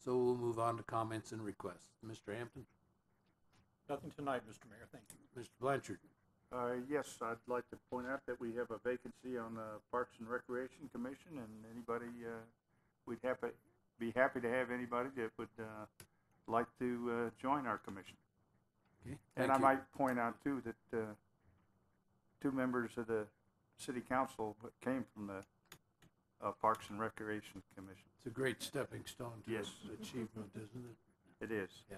So we'll move on to comments and requests. Mr. Hampton? Nothing tonight, Mr. Mayor. Thank you. Mr. Blanchard? Yes, I'd like to point out that we have a vacancy on the Parks and Recreation Commission, and anybody, we'd be happy to have anybody that would like to join our commission. Okay, and I might point out, too, that 2 members of the City Council came from the Parks and Recreation Commission. It's a great stepping stone to Yes. achievement, isn't it? It is. Yeah.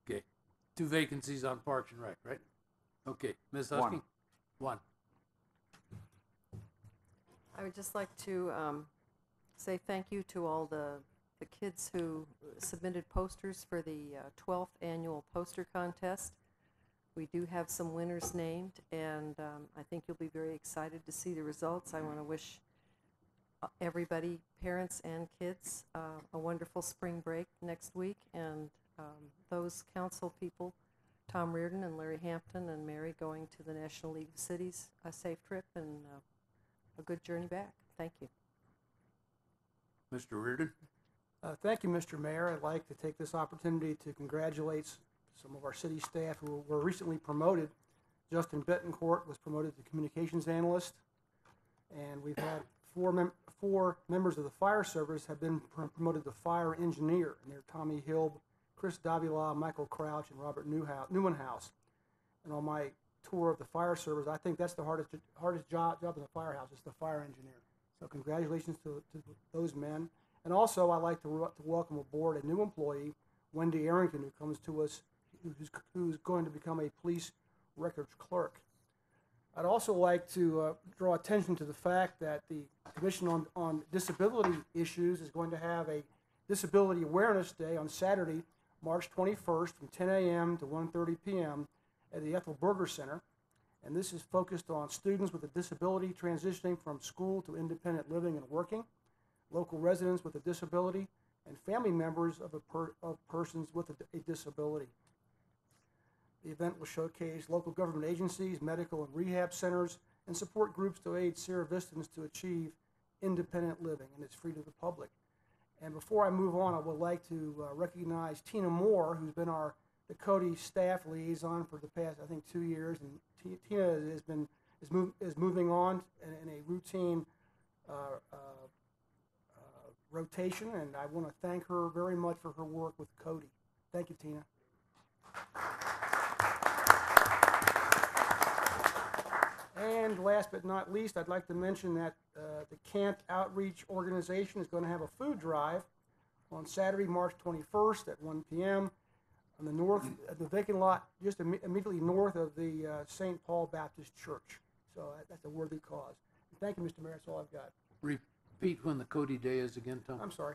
Okay. 2 vacancies on Parks and Rec, right? Okay. Ms. Husky? One. I would just like to say thank you to all the kids who submitted posters for the 12th annual poster contest. We do have some winners named, and I think you'll be very excited to see the results. I want to wish everybody, parents and kids, a wonderful spring break next week, and those council people, Tom Reardon and Larry Hampton and Mary, going to the National League of Cities, a safe trip and a good journey back. Thank you. Mr. Reardon? Thank you, Mr. Mayor. I'd like to take this opportunity to congratulate some of our city staff who were recently promoted. Justin Bettencourt was promoted to communications analyst, and we've had four members of the fire service have been promoted to fire engineer, and they're Tommy Hilb, Chris Davila, Michael Crouch, and Robert Neuenhouse. And on my tour of the fire service, I think that's the hardest job in the firehouse, is the fire engineer. So congratulations to those men. And also, I'd like to welcome aboard a new employee, Wendy Arrington, who comes to us, who's going to become a police records clerk. I'd also like to draw attention to the fact that the Commission on Disability Issues is going to have a Disability Awareness Day on Saturday, March 21st, from 10 a.m. to 1:30 p.m. at the Ethel Berger Center. And this is focused on students with a disability transitioning from school to independent living and working, local residents with a disability, and family members of persons with a disability. The event will showcase local government agencies, medical and rehab centers, and support groups to aid Sierra Vistans to achieve independent living, and it's free to the public. And before I move on, I would like to recognize Tina Moore, who's been the Cody staff liaison for the past, I think, 2 years, and Tina is moving on in a routine rotation, and I want to thank her very much for her work with Cody. Thank you, Tina. And last but not least, I'd like to mention that the Camp Outreach Organization is going to have a food drive on Saturday, March 21st at 1 p.m. on the vacant lot just immediately north of the St. Paul Baptist Church. So that's a worthy cause. And thank you, Mr. Mayor. That's all I've got. Repeat when the Cody Day is again, Tom. I'm sorry.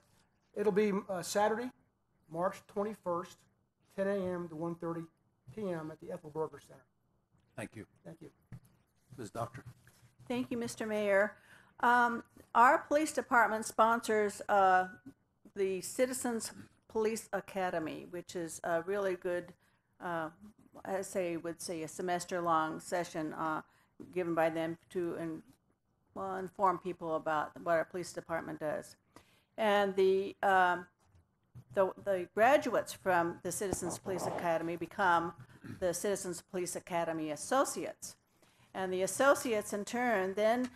It'll be Saturday, March 21st, 10 a.m. to 1:30 p.m. at the Ethel Berger Center. Thank you. Thank you. Ms. Doctor. Thank you, Mr. Mayor. Our police department sponsors the Citizens Police Academy, which is a really good, I would say a semester-long session given by them to inform people about what our police department does. And the graduates from the Citizens Police Academy become the Citizens Police Academy Associates. And the associates, in turn, then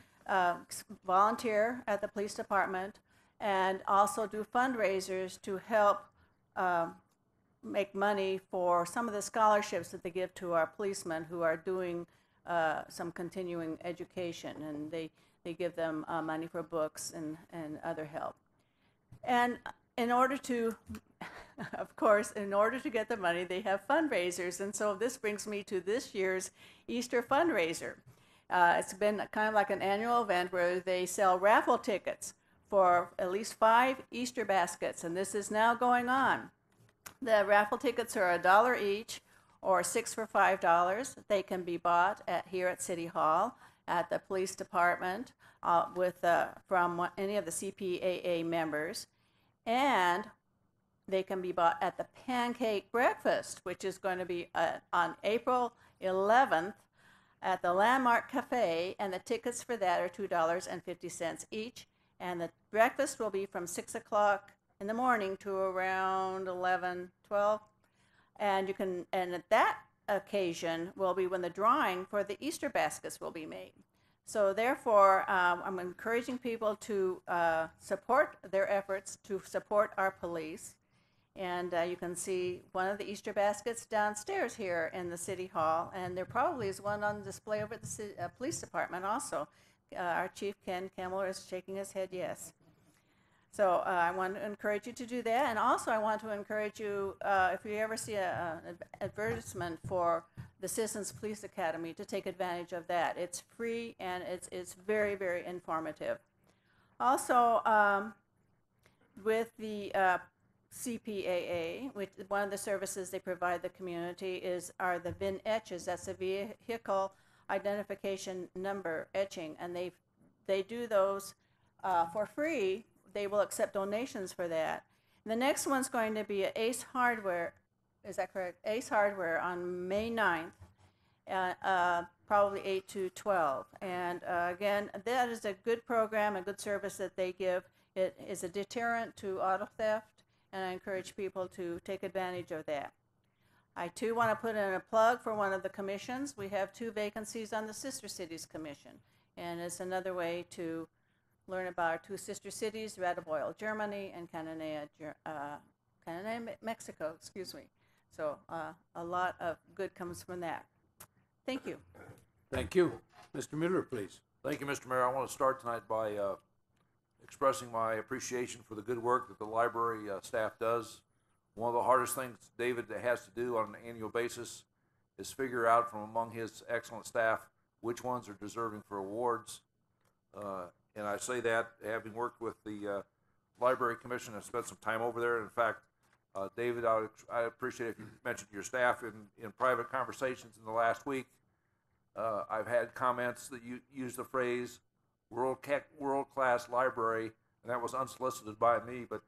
volunteer at the police department and also do fundraisers to help make money for some of the scholarships that they give to our policemen who are doing some continuing education. And they give them money for books and other help. And in order to, of course, in order to get the money, they have fundraisers. And so this brings me to this year's Easter fundraiser. It's been kind of like an annual event where they sell raffle tickets for at least 5 Easter baskets, and this is now going on. The raffle tickets are $1 each, or 6 for $5. They can be bought here at City Hall, at the police department, from any of the CPAA members, and they can be bought at the Pancake Breakfast, which is going to be on April 11th at the Landmark Cafe, and the tickets for that are $2.50 each. And the breakfast will be from 6 o'clock in the morning to around 11, 12. And at that occasion will be when the drawing for the Easter baskets will be made. So therefore, I'm encouraging people to support their efforts to support our police. And you can see one of the Easter baskets downstairs here in the City Hall, and there probably is one on display over at the police department also. Our Chief Ken Kemmler is shaking his head yes. So I want to encourage you to do that, and also I want to encourage you, if you ever see an advertisement for the Citizens Police Academy, to take advantage of that. It's free and it's very, very informative. Also, with the CPAA, which one of the services they provide the community are the VIN etches. That's the vehicle identification number etching, and they do those for free. They will accept donations for that. The next one's going to be at Ace Hardware. Is that correct? Ace Hardware on May 9th, probably 8 to 12. And again, that is a good program, a good service that they give. It is a deterrent to auto theft, and I encourage people to take advantage of that. I too want to put in a plug for one of the commissions. We have 2 vacancies on the Sister Cities Commission, and it's another way to learn about our 2 sister cities, Radebeul, Germany, and Cananea, Mexico, excuse me. So a lot of good comes from that. Thank you. Thank you. Mr. Miller, please. Thank you, Mr. Mayor. I want to start tonight by expressing my appreciation for the good work that the library staff does. One of the hardest things David has to do on an annual basis is figure out from among his excellent staff which ones are deserving for awards. And I say that having worked with the Library Commission and spent some time over there. In fact, David, I appreciate if you mentioned your staff in private conversations in the last week. I've had comments that you use the phrase world-class library, and that was unsolicited by me, but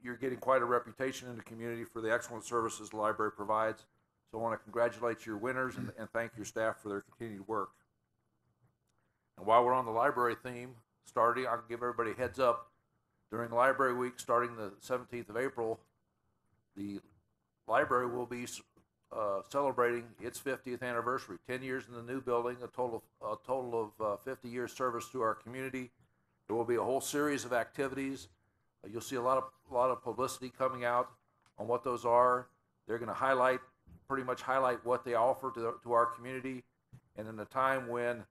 you're getting quite a reputation in the community for the excellent services the library provides. So I want to congratulate your winners and thank your staff for their continued work. And while we're on the library theme, I can give everybody a heads up. During Library Week, starting the 17th of April, the library will be celebrating its 50th anniversary. 10 years in the new building, a total of 50 years service to our community. There will be a whole series of activities. You'll see a lot of publicity coming out on what those are. They're going to pretty much highlight what they offer to our community. And in a time when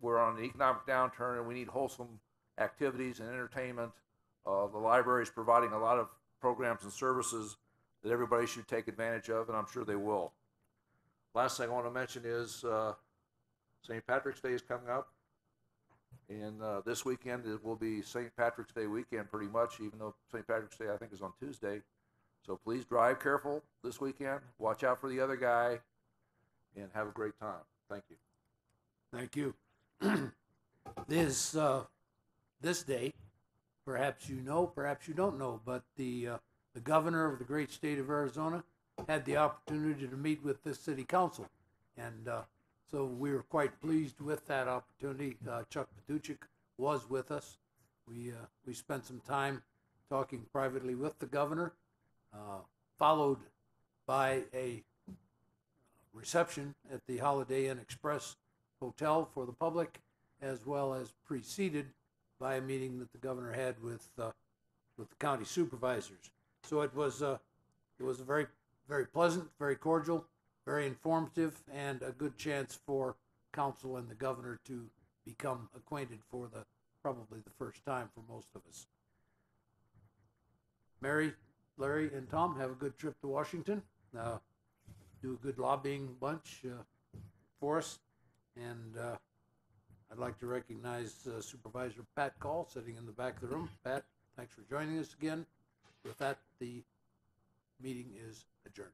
we're on an economic downturn and we need wholesome activities and entertainment, the library is providing a lot of programs and services that everybody should take advantage of, and I'm sure they will. Last thing I want to mention is St. Patrick's Day is coming up, and this weekend it will be St. Patrick's Day weekend pretty much, even though St. Patrick's Day I think is on Tuesday. So please drive careful this weekend, watch out for the other guy, and have a great time. Thank you. Thank you. This day, perhaps you know, perhaps you don't know, but the governor of the great state of Arizona had the opportunity to meet with this city council, and so we were quite pleased with that opportunity. Chuck Patuchik was with us. We spent some time talking privately with the governor, followed by a reception at the Holiday Inn Express Hotel for the public, as well as preceded by a meeting that the governor had with the county supervisors. So it was a very, very pleasant, very cordial, very informative, and a good chance for council and the governor to become acquainted for probably the first time for most of us. Mary, Larry, and Tom, have a good trip to Washington. Do a good lobbying bunch for us. And I'd like to recognize Supervisor Pat Call sitting in the back of the room. Pat, thanks for joining us again. With that, the meeting is adjourned.